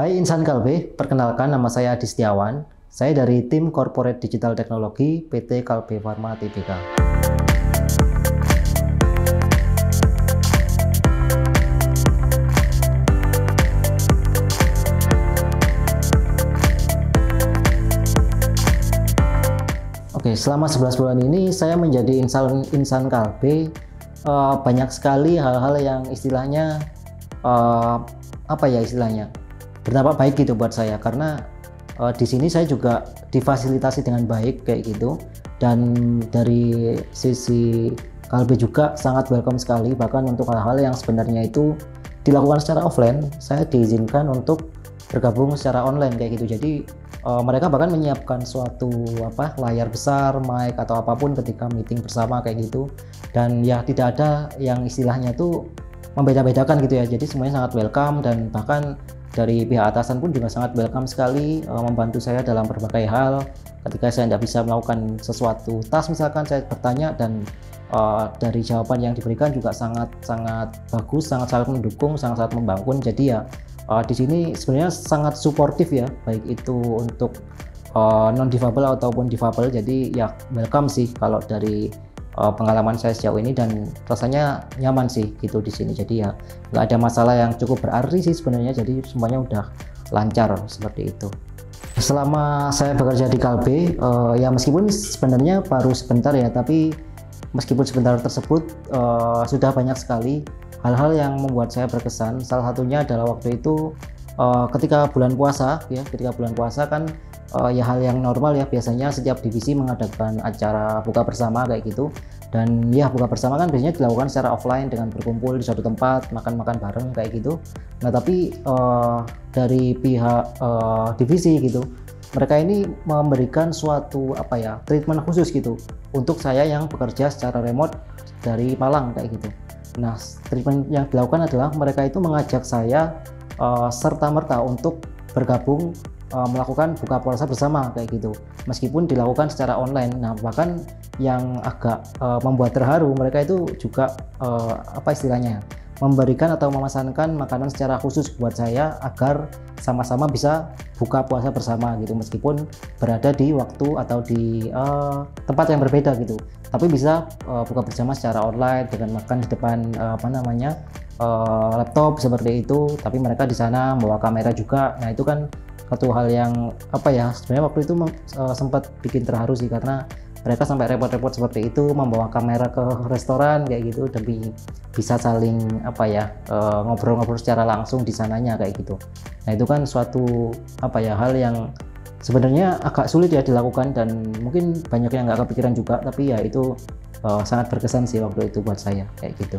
Hai insan Kalbe, perkenalkan nama saya Adi Setiawan. Saya dari tim Corporate Digital Technology PT Kalbe Pharma Tbk. Oke, selama 11 bulan ini saya menjadi insan Kalbe. Banyak sekali hal-hal yang istilahnya berdampak baik gitu buat saya, karena di sini saya juga difasilitasi dengan baik kayak gitu, dan dari sisi Kalbe juga sangat welcome sekali. Bahkan untuk hal-hal yang sebenarnya itu dilakukan secara offline, saya diizinkan untuk bergabung secara online kayak gitu. Jadi mereka bahkan menyiapkan suatu layar besar, mic atau apapun ketika meeting bersama kayak gitu, dan ya tidak ada yang istilahnya tuh membeda-bedakan gitu ya. Jadi semuanya sangat welcome, dan bahkan dari pihak atasan pun juga sangat welcome sekali, membantu saya dalam berbagai hal. Ketika saya tidak bisa melakukan sesuatu task, misalkan saya bertanya, dan dari jawaban yang diberikan juga sangat bagus, sangat mendukung, sangat membangun. Jadi ya di sini sebenarnya sangat suportif ya, baik itu untuk non difabel ataupun difabel. Jadi ya welcome sih kalau dari pengalaman saya sejauh ini, dan rasanya nyaman sih gitu di sini. Jadi ya nggak ada masalah yang cukup berarti sih sebenarnya. Jadi semuanya udah lancar seperti itu. Selama saya bekerja di Kalbe, ya meskipun sebenarnya baru sebentar ya, tapi meskipun sebentar tersebut sudah banyak sekali hal-hal yang membuat saya berkesan. Salah satunya adalah waktu itu ketika bulan puasa ya, ketika bulan puasa kan ya hal yang normal ya, biasanya setiap divisi mengadakan acara buka bersama kayak gitu. Dan ya buka bersama kan biasanya dilakukan secara offline dengan berkumpul di suatu tempat, makan-makan bareng kayak gitu. Nah tapi dari pihak divisi gitu, mereka ini memberikan suatu treatment khusus gitu untuk saya yang bekerja secara remote dari Malang kayak gitu. Nah, treatment yang dilakukan adalah mereka itu mengajak saya serta-merta untuk bergabung melakukan buka puasa bersama kayak gitu, meskipun dilakukan secara online. Nah, bahkan yang agak membuat terharu, mereka itu juga memberikan atau memesankan makanan secara khusus buat saya agar sama-sama bisa buka puasa bersama gitu, meskipun berada di waktu atau di tempat yang berbeda gitu, tapi bisa buka bersama secara online dengan makan di depan laptop seperti itu. Tapi mereka di sana membawa kamera juga. Nah itu kan satu hal yang sebenarnya waktu itu sempat bikin terharu sih, karena mereka sampai repot-repot seperti itu membawa kamera ke restoran kayak gitu demi bisa saling ngobrol-ngobrol secara langsung di sananya kayak gitu. Nah itu kan suatu hal yang sebenarnya agak sulit ya dilakukan, dan mungkin banyak yang nggak kepikiran juga, tapi ya itu sangat berkesan sih waktu itu buat saya kayak gitu.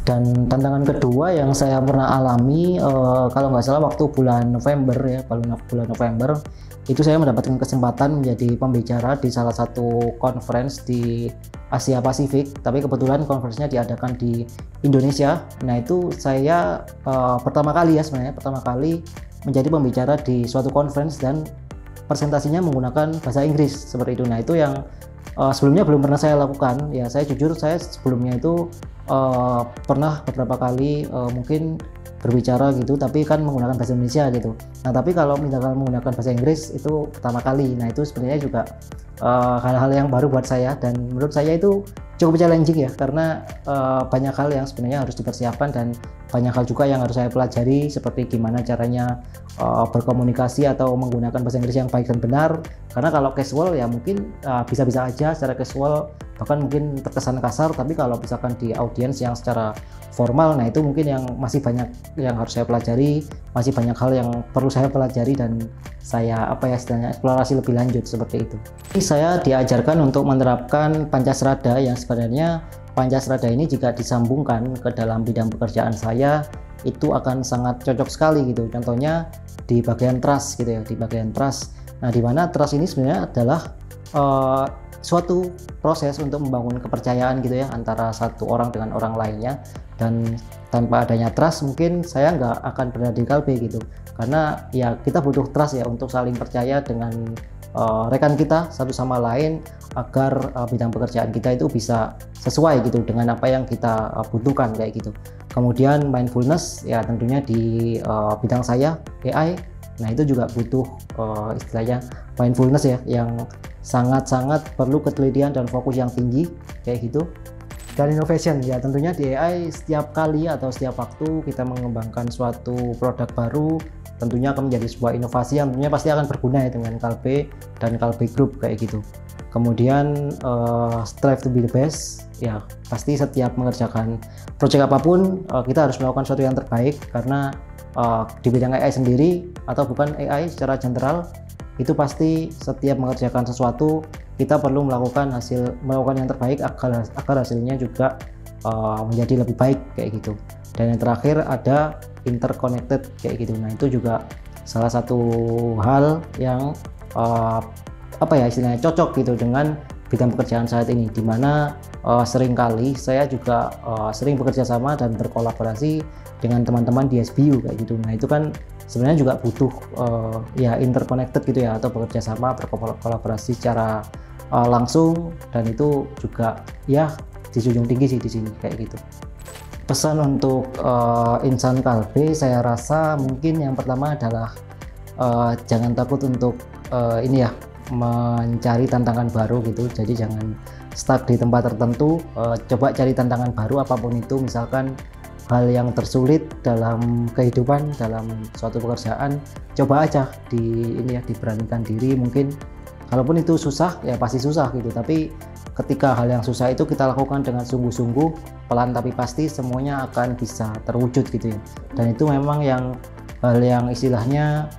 Dan tantangan kedua yang saya pernah alami, kalau nggak salah waktu bulan November ya, bulan November itu saya mendapatkan kesempatan menjadi pembicara di salah satu conference di Asia Pasifik, tapi kebetulan conference-nya diadakan di Indonesia. Nah itu saya pertama kali menjadi pembicara di suatu conference, dan presentasinya menggunakan bahasa Inggris seperti itu. Nah itu yang sebelumnya belum pernah saya lakukan ya. Saya jujur, saya sebelumnya itu pernah beberapa kali mungkin berbicara gitu, tapi kan menggunakan bahasa Indonesia gitu. Nah tapi kalau misalkan menggunakan bahasa Inggris itu pertama kali. Nah itu sebenarnya juga hal-hal yang baru buat saya, dan menurut saya itu cukup challenging ya, karena banyak hal yang sebenarnya harus dipersiapkan, dan banyak hal juga yang harus saya pelajari, seperti gimana caranya berkomunikasi atau menggunakan bahasa Inggris yang baik dan benar. Karena kalau casual ya mungkin bisa-bisa aja secara casual, bahkan mungkin terkesan kasar, tapi kalau misalkan di audiens yang secara formal, nah itu mungkin yang masih banyak yang harus saya pelajari, masih banyak hal yang perlu saya pelajari, dan saya istilahnya eksplorasi lebih lanjut seperti itu. Ini saya diajarkan untuk menerapkan Pancasrada, yang sebenarnya Pancasrada ini jika disambungkan ke dalam bidang pekerjaan saya itu akan sangat cocok sekali gitu. Contohnya di bagian trust gitu ya, di bagian trust. Nah, di mana trust ini sebenarnya adalah suatu proses untuk membangun kepercayaan gitu ya, antara satu orang dengan orang lainnya. Dan tanpa adanya trust mungkin saya nggak akan berada di Kalbe gitu, karena ya kita butuh trust ya untuk saling percaya dengan rekan kita satu sama lain agar bidang pekerjaan kita itu bisa sesuai gitu dengan apa yang kita butuhkan kayak gitu. Kemudian mindfulness ya tentunya di bidang saya AI, nah itu juga butuh istilahnya mindfulness ya, yang sangat-sangat perlu ketelitian dan fokus yang tinggi kayak gitu. Dan innovation ya tentunya di AI setiap kali atau setiap waktu kita mengembangkan suatu produk baru tentunya akan menjadi sebuah inovasi yang tentunya pasti akan berguna ya dengan Kalbe dan Kalbe Group kayak gitu. Kemudian strive to be the best ya, pasti setiap mengerjakan proyek apapun kita harus melakukan sesuatu yang terbaik, karena di bidang AI sendiri atau bukan AI secara general itu pasti setiap mengerjakan sesuatu kita perlu melakukan yang terbaik agar hasilnya juga menjadi lebih baik kayak gitu. Dan yang terakhir ada interconnected kayak gitu. Nah itu juga salah satu hal yang apa ya istilahnya cocok gitu dengan bidang pekerjaan saat ini, dimana seringkali saya juga sering bekerja sama dan berkolaborasi dengan teman-teman di SBU kayak gitu. Nah itu kan sebenarnya juga butuh ya interconnected gitu ya, atau bekerja sama berkolaborasi secara langsung, dan itu juga ya dijunjung tinggi sih di sini kayak gitu. Pesan untuk insan Kalbe saya rasa mungkin yang pertama adalah jangan takut untuk ini ya mencari tantangan baru gitu. Jadi jangan stuck di tempat tertentu, coba cari tantangan baru apapun itu, misalkan hal yang tersulit dalam kehidupan, dalam suatu pekerjaan, coba aja diberanikan diri. Mungkin kalaupun itu susah ya pasti susah gitu, tapi ketika hal yang susah itu kita lakukan dengan sungguh-sungguh, pelan tapi pasti semuanya akan bisa terwujud gitu ya. Dan itu memang hal yang istilahnya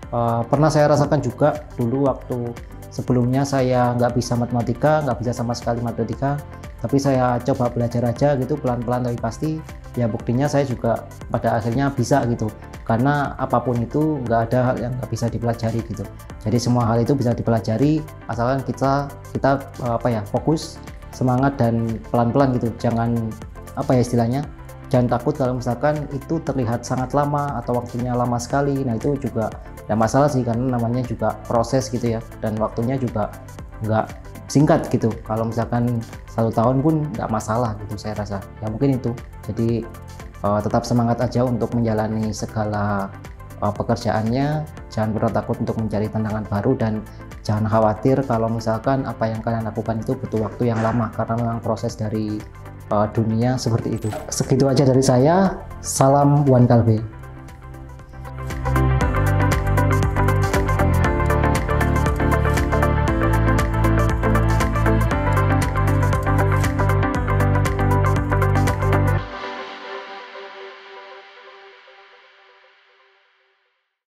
pernah saya rasakan juga dulu waktu sebelumnya saya nggak bisa matematika, nggak bisa sama sekali matematika, tapi saya coba belajar aja gitu pelan-pelan tapi pasti, ya buktinya saya juga pada akhirnya bisa gitu, karena apapun itu nggak ada hal yang nggak bisa dipelajari gitu. Jadi semua hal itu bisa dipelajari asalkan kita fokus, semangat, dan pelan-pelan gitu. Jangan istilahnya jangan takut kalau misalkan itu terlihat sangat lama atau waktunya lama sekali. Nah itu juga ya masalah sih, karena namanya juga proses gitu ya, dan waktunya juga nggak singkat gitu. Kalau misalkan 1 tahun pun nggak masalah gitu saya rasa ya. Mungkin itu, jadi tetap semangat aja untuk menjalani segala pekerjaannya, jangan pernah takut untuk mencari tantangan baru, dan jangan khawatir kalau misalkan apa yang kalian lakukan itu butuh waktu yang lama, karena memang proses dari dunia seperti itu. Segitu aja dari saya, salam One Kalbe.